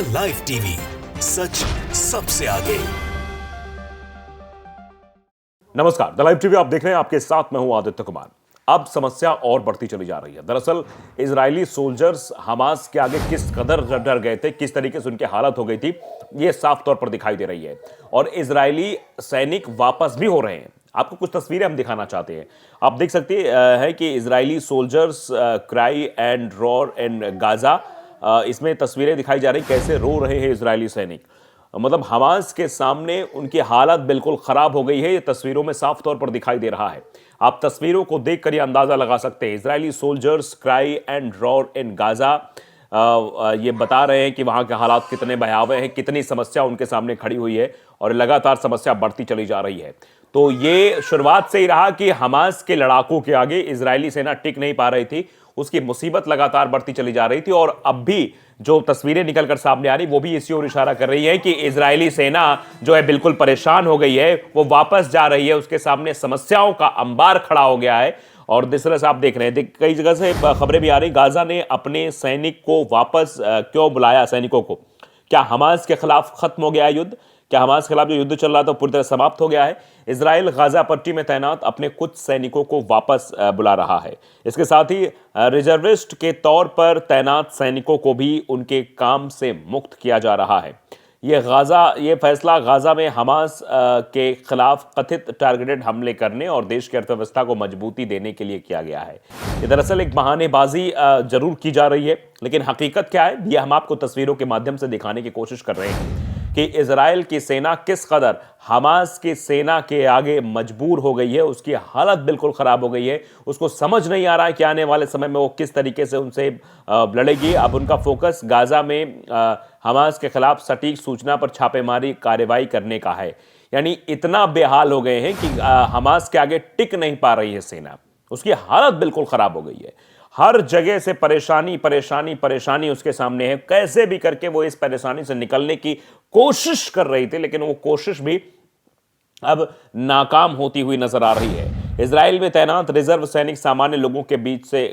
The live TV, सच सबसे आगे। नमस्कार, द लाइव टीवी आप देख रहे हैं। आपके साथ मैं हूं आदित्य कुमार। अब समस्या और बढ़ती चली जा रही है। दरअसल इजरायली सोल्जर्स हमास के आगे किस कदर डर गए थे, किस तरीके से उनकी हालत हो गई थी, यह साफ तौर पर दिखाई दे रही है। और इजरायली सैनिक वापस भी हो रहे हैं। आपको कुछ तस्वीरें हम दिखाना चाहते हैं। आप देख सकते हैं कि Israeli soldiers cry and roar and Gaza, इसमें तस्वीरें दिखाई जा रही कैसे रो रहे हैं इजरायली सैनिक। मतलब हमास के सामने उनकी हालत बिल्कुल खराब हो गई है। ये तस्वीरों में साफ तौर पर दिखाई दे रहा है। आप तस्वीरों को देखकर ये अंदाजा लगा सकते हैं। Israeli soldiers cry and roar in Gaza, ये बता रहे हैं कि वहां के हालात कितने भयावह हैं, कितनी समस्या उनके सामने खड़ी हुई है और लगातार समस्या बढ़ती चली जा रही है। तो ये शुरुआत से ही रहा कि हमास के लड़ाकों के आगे इजरायली सेना टिक नहीं पा रही थी। उसकी मुसीबत लगातार बढ़ती चली जा रही थी और अब भी जो तस्वीरें निकलकर सामने आ रही वो भी इसी ओर इशारा कर रही है कि इजरायली सेना जो है बिल्कुल परेशान हो गई है, वो वापस जा रही है। उसके सामने समस्याओं का अंबार खड़ा हो गया है। और जिस तरह से आप देख रहे हैं, कई जगह से खबरें भी आ रही, गाजा ने अपने सैनिक को वापस क्यों बुलाया, सैनिकों को? क्या हमास के खिलाफ खत्म हो गया है युद्ध? क्या हमास के खिलाफ जो युद्ध चल रहा था पूरी तरह समाप्त हो गया है? इजराइल गाजा पट्टी में तैनात अपने कुछ सैनिकों को वापस बुला रहा है। इसके साथ ही रिजर्विस्ट के तौर पर तैनात सैनिकों को भी उनके काम से मुक्त किया जा रहा है। ये फैसला गाजा में हमास के खिलाफ कथित टारगेटेड हमले करने और देश की अर्थव्यवस्था को मजबूती देने के लिए किया गया है। ये दरअसल एक बहानेबाजी जरूर की जा रही है, लेकिन हकीकत क्या है ये हम आपको तस्वीरों के माध्यम से दिखाने की कोशिश कर रहे हैं कि इजराइल की सेना किस कदर हमास की सेना के आगे मजबूर हो गई है। उसकी हालत बिल्कुल खराब हो गई है। उसको समझ नहीं आ रहा है कि आने वाले समय में वो किस तरीके से उनसे लड़ेगी। अब उनका फोकस गाजा में हमास के खिलाफ सटीक सूचना पर छापेमारी कार्रवाई करने का है। यानी इतना बेहाल हो गए हैं कि हमास के आगे टिक नहीं पा रही है सेना। उसकी हालत बिल्कुल खराब हो गई है। हर जगह से परेशानी परेशानी परेशानी उसके सामने है। कैसे भी करके वो इस परेशानी से निकलने की कोशिश कर रही थी, लेकिन वो कोशिश भी अब नाकाम होती हुई नजर आ रही है। इजराइल में तैनात रिजर्व सैनिक सामान्य लोगों के बीच से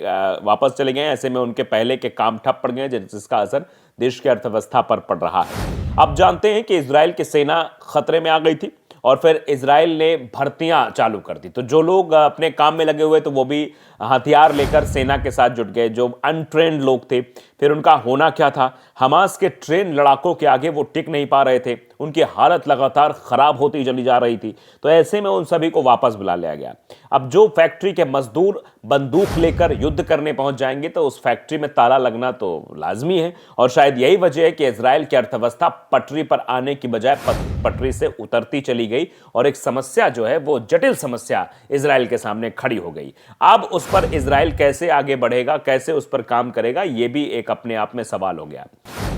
वापस चले गए। ऐसे में उनके पहले के काम ठप पड़ गए, जिसका असर देश की अर्थव्यवस्था पर पड़ रहा है। अब जानते हैं कि इजराइल की सेना खतरे में आ गई थी और फिर इजराइल ने भर्तियां चालू कर दी। तो जो लोग अपने काम में लगे हुए तो वो भी हथियार लेकर सेना के साथ जुट गए। जो अनट्रेन्ड लोग थे, फिर उनका होना क्या था? हमास के ट्रेन लड़ाकों के आगे वो टिक नहीं पा रहे थे। उनकी हालत लगातार खराब होती चली जा रही थी। तो ऐसे में उन सभी को वापस बुला लिया गया। अब जो फैक्ट्री के मजदूर बंदूक लेकर युद्ध करने पहुंच जाएंगे तो उस फैक्ट्री में ताला लगना तो लाजमी है। और शायद यही वजह है कि इजराइल की अर्थव्यवस्था पटरी पर आने की बजाय पटरी से उतरती चली गई और एक समस्या जो है वो जटिल समस्या इजराइल के सामने खड़ी हो गई। अब उस पर इजराइल कैसे आगे बढ़ेगा, कैसे उस पर काम करेगा, यह भी एक अपने आप में सवाल हो गया।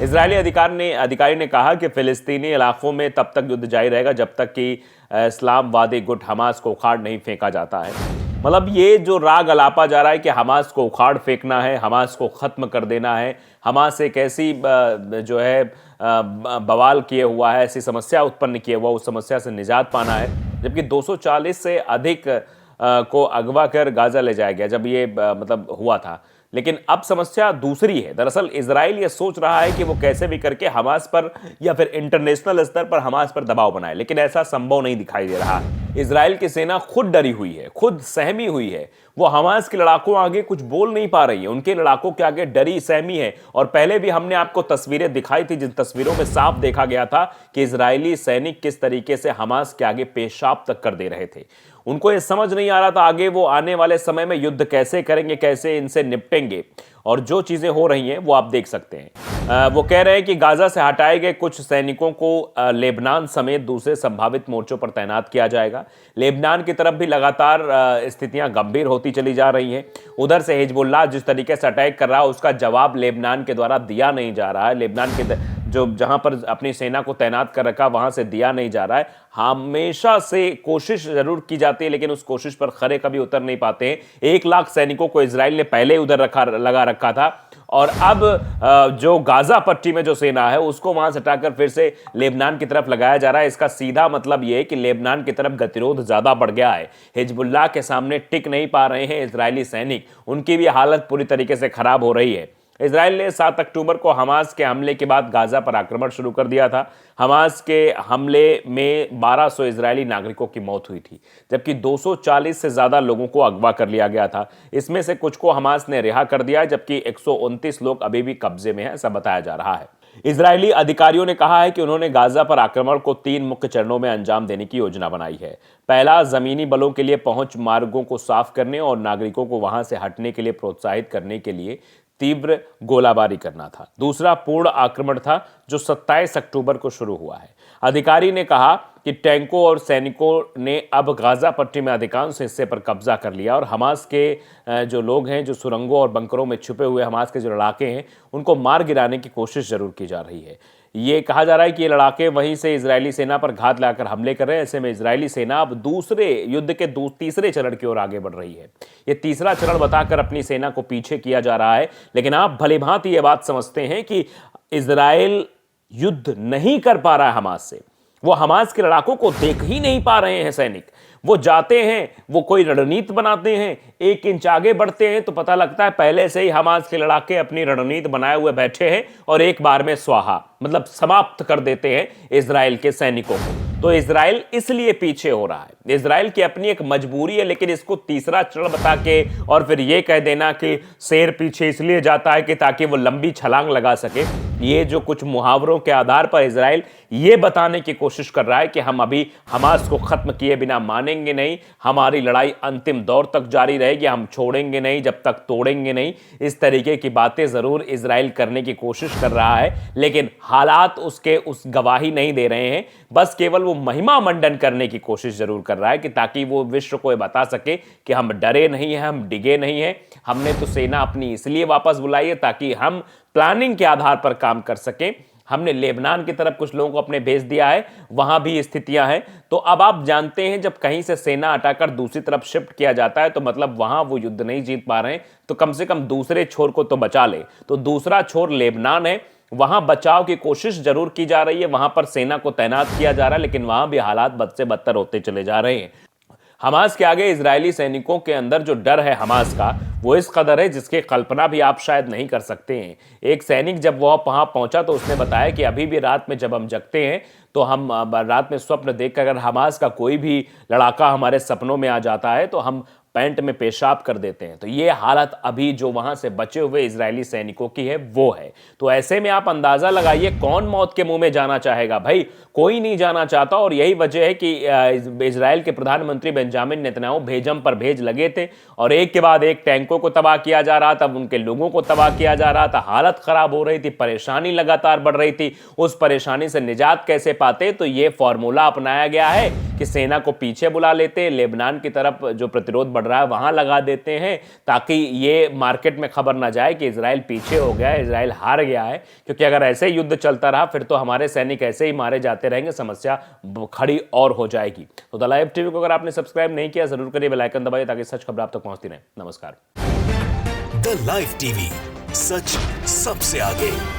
इजरायली अधिकारी ने कहा कि फिलिस्तीनी इलाकों में तब तक युद्ध जारी रहेगा जब तक कि इस्लामवादी गुट हमास को उखाड़ नहीं फेंका जाता है। मतलब ये जो राग अलापा जा रहा है कि हमास को उखाड़ फेंकना है, हमास को खत्म कर देना है, हमास एक ऐसी जो है बवाल किए हुआ है, ऐसी समस्या उत्पन्न किए हुआ, उस समस्या से निजात पाना है। जबकि 240 से अधिक को अगवा कर गाजा ले जाया गया जब ये मतलब हुआ था। लेकिन अब समस्या दूसरी है। दरअसल इजराइल ये सोच रहा है कि वो कैसे भी करके हमास पर या फिर इंटरनेशनल स्तर पर हमास पर दबाव बनाए, लेकिन ऐसा संभव नहीं दिखाई दे रहा है। इजराइल की सेना खुद डरी हुई है, खुद सहमी हुई है। वो हमास के लड़ाकों आगे कुछ बोल नहीं पा रही है, उनके लड़ाकों के आगे डरी सहमी है। और पहले भी हमने आपको तस्वीरें दिखाई थी, जिन तस्वीरों में साफ देखा गया था कि इजरायली सैनिक किस तरीके से हमास के आगे पेशाब तक कर दे रहे थे। उनको ये समझ नहीं आ रहा था आगे वो आने वाले समय में युद्ध कैसे करेंगे, कैसे इनसे निपटेंगे। और जो चीजें हो रही हैं वो आप देख सकते हैं। वो कह रहे हैं कि गाजा से हटाए गए कुछ सैनिकों को लेबनान समेत दूसरे संभावित मोर्चों पर तैनात किया जाएगा। लेबनान की तरफ भी लगातार स्थितियां गंभीर होती चली जा रही हैं। उधर से हिजबुल्लाह जिस तरीके से अटैक कर रहा है उसका जवाब लेबनान के द्वारा दिया नहीं जा रहा है। लेबनान के जो जहां पर अपनी सेना को तैनात कर रखा वहां से दिया नहीं जा रहा है। हमेशा से कोशिश जरूर की जाती है, लेकिन उस कोशिश पर खरे कभी उतर नहीं पाते हैं। 1 लाख सैनिकों को इजराइल ने पहले उधर लगा रखा था और अब जो गाजा पट्टी में जो सेना है उसको वहां से हटाकर फिर से लेबनान की तरफ लगाया जा रहा है। इसका सीधा मतलब यह है कि लेबनान की तरफ गतिरोध ज्यादा बढ़ गया है। हिजबुल्लाह के सामने टिक नहीं पा रहे हैं इजरायली सैनिक, उनकी भी हालत पूरी तरीके से खराब हो रही है। इजराइल ने 7 अक्टूबर को हमास के हमले के बाद गाजा पर आक्रमण शुरू कर दिया था। हमास के हमले में 1200 इजरायली नागरिकों की मौत हुई थी, जबकि 240 से ज्यादा लोगों को अगवा कर लिया गया था। इसमें से कुछ को हमास ने रिहा कर दिया, जबकि 129 लोग अभी भी कब्जे में हैं, ऐसा बताया जा रहा है। इजरायली अधिकारियों ने कहा है कि उन्होंने गाजा पर आक्रमण को 3 मुख्य चरणों में अंजाम देने की योजना बनाई है। पहला, जमीनी बलों के लिए पहुंच मार्गों को साफ करने और नागरिकों को वहां से हटने के लिए प्रोत्साहित करने के लिए तीव्र गोलाबारी करना था। दूसरा पूर्ण आक्रमण था, जो 27 अक्टूबर को शुरू हुआ है। अधिकारी ने कहा कि टैंकों और सैनिकों ने अब गाजा पट्टी में अधिकांश हिस्से पर कब्जा कर लिया और हमास के जो लोग हैं, जो सुरंगों और बंकरों में छुपे हुए हमास के जो लड़ाके हैं, उनको मार गिराने की कोशिश जरूर की जा रही है। ये कहा जा रहा है कि ये लड़ाके वहीं से इजरायली सेना पर घात लगाकर हमले कर रहे हैं। ऐसे में इजरायली सेना अब दूसरे युद्ध के तीसरे चरण की ओर आगे बढ़ रही है। ये तीसरा चरण बताकर अपनी सेना को पीछे किया जा रहा है, लेकिन आप भलीभांति ये बात समझते हैं कि इजराइल युद्ध नहीं कर पा रहा है हमास से। वो हमास के लड़ाकों को देख ही नहीं पा रहे हैं सैनिक। वो जाते हैं, वो कोई रणनीति बनाते हैं, 1 इंच आगे बढ़ते हैं तो पता लगता है पहले से ही हमास के लड़ाके अपनी रणनीति बनाए हुए बैठे हैं और एक बार में स्वाहा, मतलब समाप्त कर देते हैं इजराइल के सैनिकों को। तो इजराइल इसलिए पीछे हो रहा है। इजराइल की अपनी एक मजबूरी है, लेकिन इसको तीसरा चरण बता के और फिर ये कह देना कि शेर पीछे इसलिए जाता है कि ताकि वो लंबी छलांग लगा सके, ये जो कुछ मुहावरों के आधार पर इजराइल ये बताने की कोशिश कर रहा है कि हम अभी हमास को खत्म किए बिना मानेंगे नहीं, हमारी लड़ाई अंतिम दौर तक जारी रहेगी, हम छोड़ेंगे नहीं जब तक तोड़ेंगे नहीं। इस तरीके की बातें जरूर इजराइल करने की कोशिश कर रहा है, लेकिन हालात उसके उस गवाही नहीं दे रहे हैं। बस केवल वो महिमा मंडन करने की कोशिश जरूर कर रहा है कि ताकि वो विश्व को बता सके कि हम डरे नहीं हैं, हम डिगे नहीं हैं। हमने तो सेना अपनी इसलिए वापस बुलाई है ताकि हम प्लानिंग के आधार पर काम कर सकें। हमने लेबनान की तरफ कुछ लोगों को अपने भेज दिया है, वहां भी स्थितियां हैं। तो अब आप जानते हैं, जब कहीं से सेना हटाकर दूसरी तरफ शिफ्ट किया जाता है तो मतलब वहां वो युद्ध नहीं जीत पा रहे हैं, तो कम से कम दूसरे छोर को तो बचा ले। तो दूसरा छोर लेबनान है, वहां बचाव की कोशिश जरूर की जा रही है, वहां पर सेना को तैनात किया जा रहा है, लेकिन वहां भी हालात बद से बदतर होते चले जा रहे हैं। हमास के आगे इजरायली सैनिकों के अंदर जो डर है हमास का, वो इस कदर है जिसकी कल्पना भी आप शायद नहीं कर सकते हैं। एक सैनिक जब वह वहां पहुंचा तो उसने बताया कि अभी भी रात में जब हम जगते हैं तो हम रात में स्वप्न देखकर अगर हमास का कोई भी लड़ाका हमारे सपनों में आ जाता है तो हम पैंट में पेशाब कर देते हैं। तो ये हालत अभी जो वहां से बचे हुए इजरायली सैनिकों की है वो है। तो ऐसे में आप अंदाजा लगाइए कौन मौत के मुंह में जाना चाहेगा। भाई कोई नहीं जाना चाहता, और यही वजह है कि इजराइल के प्रधानमंत्री बेंजामिन नेतन्याहू भेजम पर भेज लगे थे और एक के बाद एक टैंकों को तबाह किया जा रहा था, उनके लोगों को तबाह किया जा रहा था, हालत खराब हो रही थी, परेशानी लगातार बढ़ रही थी। उस परेशानी से निजात कैसे पाते, तो ये फॉर्मूला अपनाया गया है कि सेना को पीछे बुला लेते हैं, लेबनान की तरफ जो प्रतिरोध बढ़ रहा है वहां लगा देते हैं, ताकि ये मार्केट में खबर ना जाए कि इजराइल पीछे हो गया है, इजराइल हार गया है। क्योंकि अगर ऐसे ही युद्ध चलता रहा फिर तो हमारे सैनिक ऐसे ही मारे जाते रहेंगे, समस्या खड़ी और हो जाएगी। तो द लाइव टीवी को अगर आपने सब्सक्राइब नहीं किया जरूर करिए, बेल आइकन दबाइए ताकि सच खबर आप तक पहुंचती रहे। नमस्कार। द लाइव टीवी, सच सबसे आगे।